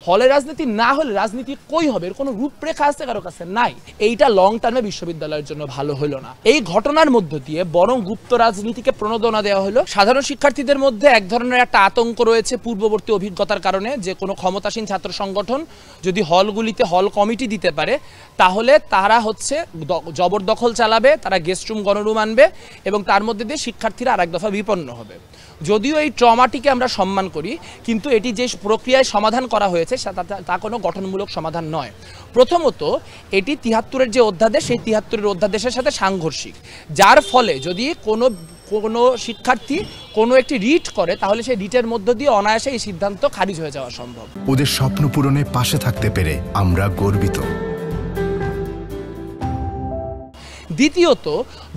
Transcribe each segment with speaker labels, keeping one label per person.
Speaker 1: হলে রাজনীতি না হলে রাজনীতি কই হবে, এর কোনো রূপরেখা আছে কারো কাছে নাই। এইটা লং টার্মে বিশ্ববিদ্যালয়ের জন্য ভালো হলো না। এই ঘটনার মধ্য দিয়ে বরং গুপ্ত রাজনীতিকে প্রণোদনা দেওয়া হলো। সাধারণ শিক্ষার্থীদের মধ্যে এক ধরনের একটা আতঙ্ক রয়েছে পূর্ববর্তী অভিজ্ঞতার কারণে, যে কোনো ক্ষমতাসীন ছাত্র সংগঠন যদি হলগুলিতে হল কমিটি দিতে পারে তাহলে তারা জবরদখল চালাবে, তারা গেস্টরুম গণরুম আনবে এবং তার মধ্যে দিয়ে শিক্ষার্থীরা আরেক দফা বিপন্ন হবে। যদিও এই ট্রমাটিকে আমরা সম্মান করি, কিন্তু এটি যে প্রক্রিয়ায় সমাধান করা হয়েছে তা কোনো গঠনমূলক সমাধান নয়। প্রথমত এটি ৭৩-এর যে অধ্যাদেশ, সেই ৭৩-এর অধ্যাদেশের সাথে সাংঘর্ষিক, যার ফলে যদি কোনো শিক্ষার্থী কোনো একটি রিট করে তাহলে সেই রিটের মধ্য দিয়ে অনায়াসে এই সিদ্ধান্ত খারিজ হয়ে যাওয়া সম্ভব।
Speaker 2: ওদের স্বপ্ন পূরণে পাশে থাকতে পেরে আমরা গর্বিত।
Speaker 1: দ্বিতীয়ত,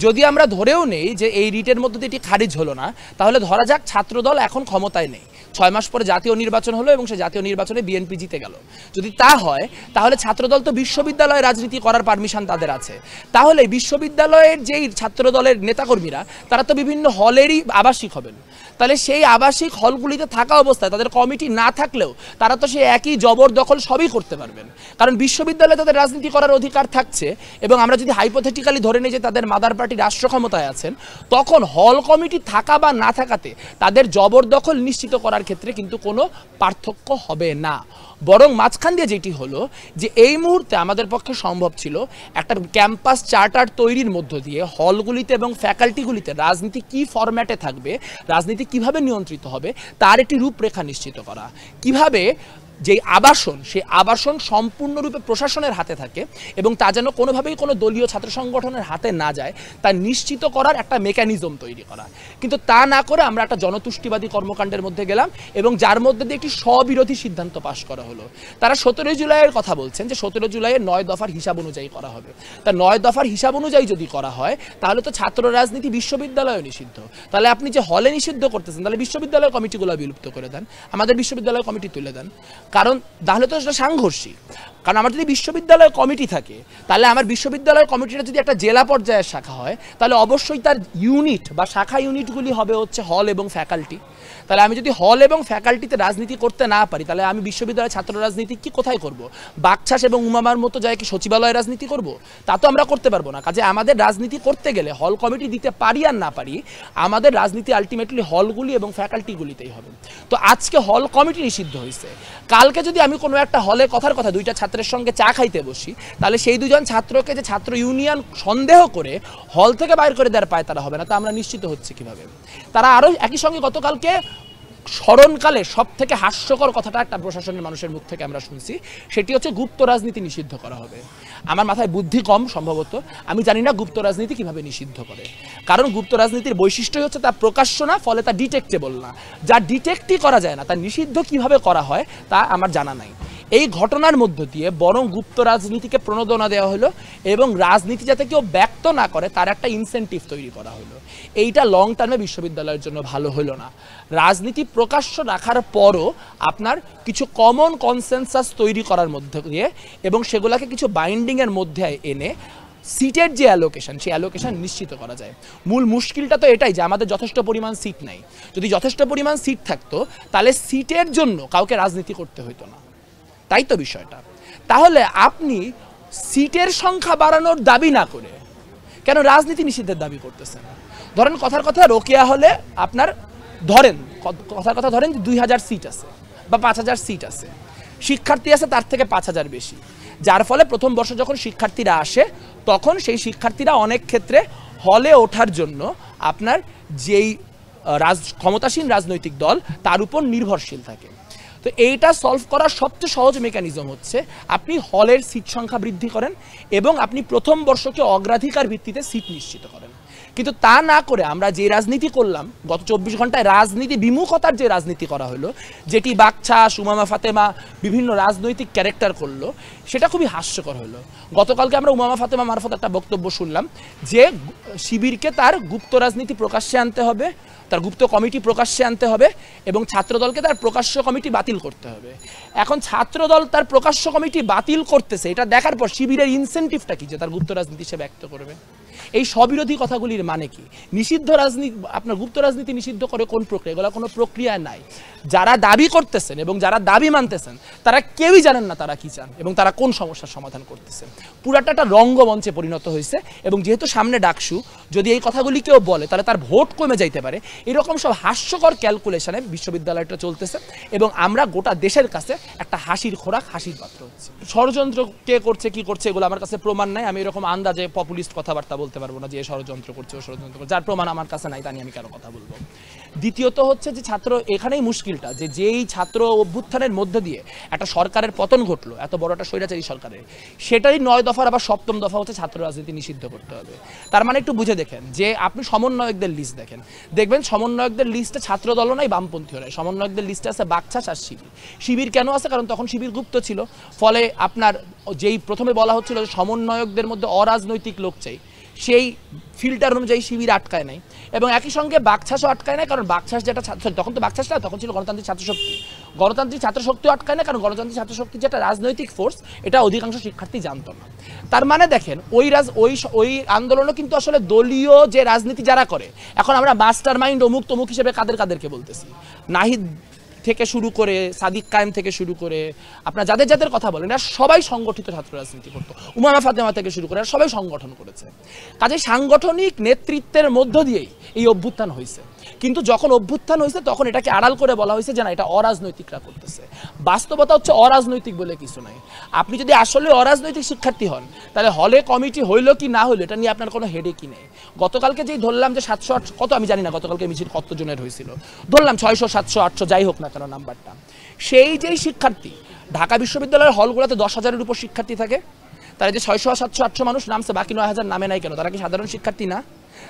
Speaker 1: যদি আমরা ধরেও নেই যে এই রিটের মধ্যে এটি খারিজ হলো না, তাহলে ধরা যাক ছাত্রদল এখন ক্ষমতায় নেই, ৬ মাস পরে জাতীয় নির্বাচন হলো এবং সেই জাতীয় নির্বাচনে বিএনপি জিতে গেল। যদি তা হয় তাহলে ছাত্রদল তো বিশ্ববিদ্যালয়ে রাজনীতি করার পারমিশন তাদের আছে। তাহলে বিশ্ববিদ্যালয়ের যেই ছাত্রদলের নেতাকর্মীরা তারা তো বিভিন্ন হলেরই আবাসিক হবেন। তাহলে সেই আবাসিক হলগুলিতে থাকা অবস্থায় তাদের কমিটি না থাকলেও তারা তো সেই একই জবরদখল সবই করতে পারবেন, কারণ বিশ্ববিদ্যালয়ে তাদের রাজনীতি করার অধিকার থাকছে। এবং আমরা যদি হাইপোথেটিক্যালি ধরে নিই যে তাদের মাদার পার্টি রাষ্ট্র ক্ষমতায় আছেন, তখন হল কমিটি থাকা বা না থাকাতে তাদের জবরদখল নিশ্চিত করার ক্ষেত্রে কিন্তু কোনো পার্থক্য হবে না। বরং মাঝখান দিয়ে যেটি হলো যে এই মুহূর্তে আমাদের পক্ষে সম্ভব ছিল একটা ক্যাম্পাস চার্টার তৈরির মধ্য দিয়ে হলগুলিতে এবং ফ্যাকাল্টিগুলিতে রাজনীতি কী ফরম্যাটে থাকবে, রাজনীতি কিভাবে নিয়ন্ত্রিত হবে তার একটি রূপরেখা নিশ্চিত করা। কিভাবে যে আবাসন, সেই আবাসন সম্পূর্ণরূপে প্রশাসনের হাতে থাকে এবং তা যেন কোনোভাবেই কোনো দলীয় ছাত্র সংগঠনের হাতে না যায় তা নিশ্চিত করার একটা মেকানিজম তৈরি করা। কিন্তু তা না করে আমরা একটা জনতুষ্টিবাদী কর্মকাণ্ডের মধ্যে গেলাম এবং যার মধ্যে দিয়ে একটি স্ববিরোধী সিদ্ধান্ত পাশ করা হলো। তারা ১৭ জুলাইয়ের কথা বলছেন যে ১৭ জুলাইয়ের ৯ দফার হিসাব অনুযায়ী করা হবে। তা ৯ দফার হিসাব অনুযায়ী যদি করা হয় তাহলে তো ছাত্র রাজনীতি বিশ্ববিদ্যালয়ে নিষিদ্ধ। তাহলে আপনি যে হলে নিষিদ্ধ করতেছেন, তাহলে বিশ্ববিদ্যালয় কমিটিগুলো বিলুপ্ত করে দেন, আমাদের বিশ্ববিদ্যালয় কমিটি তুলে দেন, কারণ তাহলে তো সেটা সাংঘর্ষিক। কারণ আমার যদি বিশ্ববিদ্যালয় কমিটি থাকে তাহলে আমার বিশ্ববিদ্যালয় কমিটিটা যদি একটা জেলা পর্যায়ের শাখা হয় তাহলে অবশ্যই তার ইউনিট বা শাখা ইউনিটগুলি হবে হল এবং ফ্যাকাল্টি। তাহলে আমি যদি হল এবং ফ্যাকাল্টিতে রাজনীতি করতে না পারি তাহলে আমি বিশ্ববিদ্যালয়ের ছাত্র রাজনীতি কি কোথায় করব? বাকছাস এবং উমামার মতো যায় কি সচিবালয়ে রাজনীতি করব? তা তো আমরা করতে পারবো না। কাজে আমাদের রাজনীতি করতে গেলে হল কমিটি দিতে পারি আর না পারি, আমাদের রাজনীতি আলটিমেটলি হলগুলি এবং ফ্যাকাল্টিগুলিতেই হবে। তো আজকে হল কমিটি নিষিদ্ধ হয়েছে, কালকে যদি আমি কোনো একটা হলে কথার কথা দুইটা ছাত্রের সঙ্গে চা খাইতে বসি তাহলে সেই দুজন ছাত্রকে যে ছাত্র ইউনিয়ন সন্দেহ করে হল থেকে বাইর করে দেওয়ার পায় তারা হবে না, তা আমরা নিশ্চিত হচ্ছে কিভাবে? তারা আরও একই সঙ্গে গতকালকে স্মরণকালে সব থেকে হাস্যকর কথাটা একটা প্রশাসনের মানুষের মুখ থেকে আমরা শুনছি, সেটি হচ্ছে গুপ্ত রাজনীতি নিষিদ্ধ করা হবে। আমার মাথায় বুদ্ধি কম সম্ভবত, আমি জানি না গুপ্ত রাজনীতি কিভাবে নিষিদ্ধ করে। কারণ গুপ্ত রাজনীতির বৈশিষ্ট্যই হচ্ছে তা প্রকাশ্য না, ফলে তা ডিটেক্টেবল না। যা ডিটেক্টই করা যায় না তা নিষিদ্ধ কিভাবে করা হয় তা আমার জানা নাই। এই ঘটনার মধ্য দিয়ে বরং গুপ্ত রাজনীতিকে প্রণোদনা দেওয়া হলো এবং রাজনীতি যাতে কেউ ব্যক্ত না করে তার একটা ইনসেন্টিভ তৈরি করা হলো। এইটা লং টার্মে বিশ্ববিদ্যালয়ের জন্য ভালো হলো না। রাজনীতি প্রকাশ্য রাখার পরও আপনার কিছু কমন কনসেনসাস তৈরি করার মধ্যে দিয়ে এবং সেগুলোকে কিছু বাইন্ডিংয়ের মধ্যে এনে সিটের যে অ্যালোকেশন, সেই অ্যালোকেশন নিশ্চিত করা যায়। মূল মুশকিলটা তো এটাই যে আমাদের যথেষ্ট পরিমাণ সিট নাই। যদি যথেষ্ট পরিমাণ সিট থাকতো তাহলে সিটের জন্য কাউকে রাজনীতি করতে হতো না, তাই তো বিষয়টা। তাহলে আপনি সিটের সংখ্যা বাড়ানোর দাবি না করে কেন রাজনীতি নিষিদ্ধের দাবি করতেছেন? ধরেন কথার কথা রোকেয়া হলে আপনার কথার কথা ধরেন ২,০০০ সিট আছে বা ৫,০০০ সিট আছে, শিক্ষার্থী আছে তার থেকে 5,০০০ বেশি, যার ফলে প্রথম বর্ষ যখন শিক্ষার্থীরা আসে তখন সেই শিক্ষার্থীরা অনেক ক্ষেত্রে হলে ওঠার জন্য আপনার যেই ক্ষমতাসীন রাজনৈতিক দল তার উপর নির্ভরশীল থাকে। তো এইটা সলভ করার সবচেয়ে সহজ মেকানিজম হচ্ছে আপনি হলের সিট সংখ্যা বৃদ্ধি করেন এবং আপনি প্রথম বর্ষকে অগ্রাধিকার ভিত্তিতে সিট নিশ্চিত করেন। কিন্তু তা না করে আমরা যে রাজনীতি করলাম গত ২৪ ঘন্টায়, রাজনীতি বিমুখতার যে রাজনীতি করা হলো, যেটি বাকছাস, উমামা ফাতেমা বিভিন্ন রাজনৈতিক ক্যারেক্টার করলো, সেটা খুবই হাস্যকর হলো। গতকালকে আমরা উমামা ফাতেমা মারফত একটা বক্তব্য শুনলাম যে শিবিরকে তার গুপ্ত রাজনীতি প্রকাশ্যে আনতে হবে, তার গুপ্ত কমিটি প্রকাশ্যে আনতে হবে এবং ছাত্রদলকে তার প্রকাশ্য কমিটি বাতিল করতে হবে। এখন ছাত্রদল তার প্রকাশ্য কমিটি বাতিল করতেছে, এটা দেখার পর শিবিরের ইনসেন্টিভটা কি যে তার গুপ্ত রাজনীতি সে ব্যক্ত করবে? এই স্ববিরোধী কথাগুলির মানে কি? নিষিদ্ধ রাজনীতি, আপনার গুপ্ত রাজনীতি নিষিদ্ধ করে কোন প্রক্রিয়া? এগুলো কোনো প্রক্রিয়া নাই। যারা দাবি করতেছেন এবং যারা দাবি মানতেছেন তারা কেউই জানেন না তারা কি চান এবং তারা কোন সমস্যার সমাধান করতেছেন। পুরাটা একটা রঙ্গমঞ্চে পরিণত হয়েছে এবং যেহেতু সামনে ডাকসু, যদি এই কথাগুলি কেউ বলে তাহলে তার ভোট কমে যাইতে পারে, এরকম সব হাস্যকর ক্যালকুলেশনে বিশ্ববিদ্যালয়টা চলতেছে এবং আমরা গোটা দেশের কাছে একটা হাসির খোরাক, হাসির পাত্র হচ্ছে। ষড়যন্ত্র কে করছে কি করছে এগুলো আমার কাছে প্রমাণ নাই। আমি এরকম আন্দাজে পপুলিস্ট কথাবার্তা বলতে পারবো না যে ষড়যন্ত্র করছে ও ষড়যন্ত্র করছে, যার প্রমাণ আমার কাছে নাই তা নিয়ে আমি কেন কথা বলবো। দ্বিতীয়ত হচ্ছে যে ছাত্র, এখানেই মুশকিলটা, যে যেই ছাত্র অভ্যুত্থানের মধ্য দিয়ে একটা সরকারের পতন ঘটলো, এত বড় একটা স্বৈরাচারী সরকারের, সেটাই 9 দফার আবার 7ম দফা হচ্ছে ছাত্র রাজনীতি নিষিদ্ধ করতে হবে। তার মানে একটু বুঝে দেখেন যে আপনি সমন্বয়কদের লিস্ট দেখেন, দেখবেন সমন্বয়কদের লিস্টে ছাত্র দলও নাই, বামপন্থীও নাই। সমন্বয়কদের লিস্টে আছে বাকছাস আর শিবির। শিবির কেন আছে? কারণ তখন শিবির গুপ্ত ছিল। ফলে আপনার যেই প্রথমে বলা হচ্ছিল যে সমন্বয়কদের মধ্যে অরাজনৈতিক লোক চাই, সেই ফিল্টার অনুযায়ী শিবির আটকায় নাই এবং একই সঙ্গে বাকছাসও আটকায় নাই, কারণ বাকছাস যেটা তখন তো বাকছাস না, তখন ছিল গণতান্ত্রিক ছাত্রশক্তি। গণতান্ত্রিক ছাত্রশক্তিও আটকায় না, কারণ গণতান্ত্রিক ছাত্রশক্তি যেটা রাজনৈতিক ফোর্স, এটা অধিকাংশ শিক্ষার্থী জানতো না। তার মানে দেখেন ওই আন্দোলনও কিন্তু আসলে দলীয় যে রাজনীতি যারা করে, এখন আমরা মাস্টার মাইন্ড অমুক তমুক হিসেবে কাদেরকে বলতেছি, নাহিদ থেকে শুরু করে সাদিক কায়েম থেকে শুরু করে আপনার যাদের কথা বলেন, এরা সবাই সংগঠিত ছাত্র রাজনীতি করতো। উমামা ফাতেমা থেকে শুরু করে এরা সবাই সংগঠন করেছে। কাজে সাংগঠনিক নেতৃত্বের মধ্য দিয়েই এই অভ্যুত্থান হয়েছে। কিন্তু যখন অভ্যুত্থান হয়েছে তখন এটাকে আড়াল করে বলা হয়েছে যে না, এটা অরাজনৈতিকরা করতেছে। বাস্তবতা হচ্ছে অরাজনৈতিক বলে কিছু নাই। আপনি যদি আসলে অরাজনৈতিক শিক্ষার্থী হন, তাহলে হলে কমিটি হইলো কি না হইলো এটা নিয়ে আপনার কোনো হেডেকই নেই। গতকালকে যেই ধরলাম যে 700 কত আমি জানি না গতকালকে মিছিল কতজনের হয়েছিল, ধরলাম 600 700 800 যাই হোক না কেন নাম্বারটা, সেই যেই শিক্ষার্থী, ঢাকা বিশ্ববিদ্যালয়ের হলগুলোতে 10,000-এর উপর শিক্ষার্থী থাকে, তারা যে 600 700 800 মানুষ নামছে, বাকি 9,000 নামে নাই কেন? তারা কি সাধারণ শিক্ষার্থী না?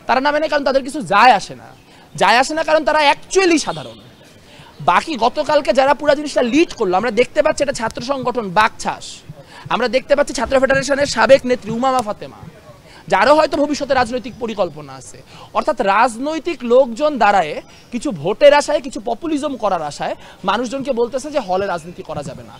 Speaker 1: তারা নামে নাই কারণ তাদের কিছু যায় আসে না, কারণ তারা অ্যাকচুয়ালি সাধারণ। বাকি গতকালকে যারা পুরো জিনিসটা লিড করলো, আমরা দেখতে পাচ্ছি এটা ছাত্র সংগঠন বাকছাস, আমরা দেখতে পাচ্ছি ছাত্র ফেডারেশনের সাবেক নেত্রী উমামা ফাতেমা, যারও হয়তো ভবিষ্যতে রাজনৈতিক পরিকল্পনা আছে। অর্থাৎ রাজনৈতিক লোকজন দাঁড়ায় কিছু ভোটের আশায়, কিছু পপুলিজম করার আশায় মানুষজনকে বলতেছে যে হলে রাজনীতি করা যাবে না।